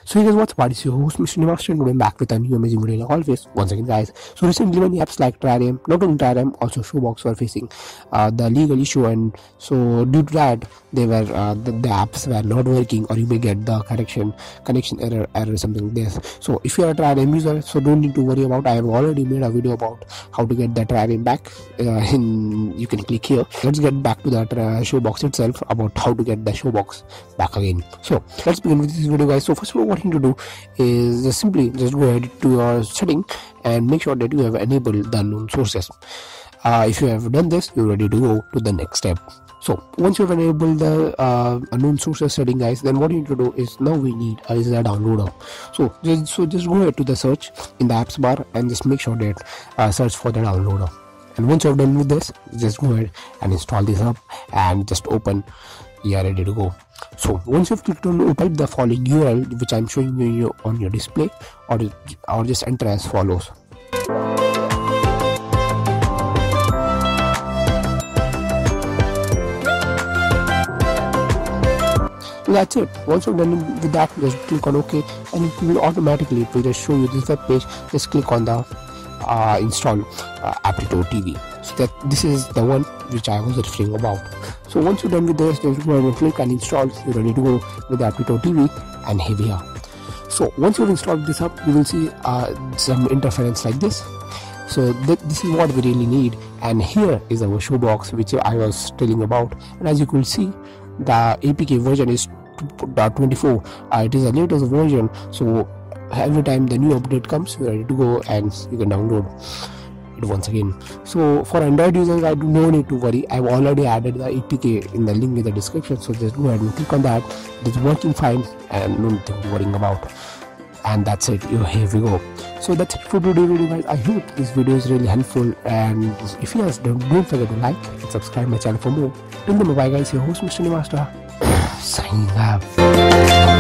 So hey guys, what's up? It's your host Mr. Nimaster, and today I'm back with a new amazing video like always. Once again guys, so recently many apps like Trarium, not only Trarium, also Showbox were facing the legal issue, and so due to that they were the apps were not working, or you may get the connection error something like this. So if you are a Trarium user, so don't need to worry about. I have already made a video about how to get the Trarium back. You can click here. Let's get back to that Showbox itself, about how to get the Showbox back again. So let's begin with this video guys. So first of all, what you need to do is just go ahead to your setting and make sure that you have enabled the unknown sources. If you have done this, you're ready to go to the next step. So once you have enabled the unknown sources setting guys, then what you need to do is now we need is a downloader. So just go ahead to the search in the apps bar and just make sure that search for the downloader. And once you have done with this, just go ahead and install this up and just open. You are ready to go. So once you've clicked on, type the following URL which I'm showing you on your display, or just enter as follows. So that's it. Once you're done with that, just click on OK, and it will automatically just show you this web page. Just click on the install Aptito TV. So this is the one which I was referring about. So once you're done with this, just go ahead and click and install. You're ready to go with Aptito TV, and here we are. So once you've installed this up, you will see some interference like this. So this is what we really need, and here is our Showbox which I was telling about. And as you could see, the APK version is 24. It is the latest version, so every time the new update comes, you're ready to go and you can download it once again. So for Android users, I do not need to worry. I've already added the APK in the link in the description, so just go ahead and click on that. It's working fine and nothing to worry about. And that's it. Here we go. So that's it for today's video guys. I hope this video is really helpful, and if yes, don't forget to like and subscribe my channel for more. Till then, bye guys, your host Mr. Nimaster signing off.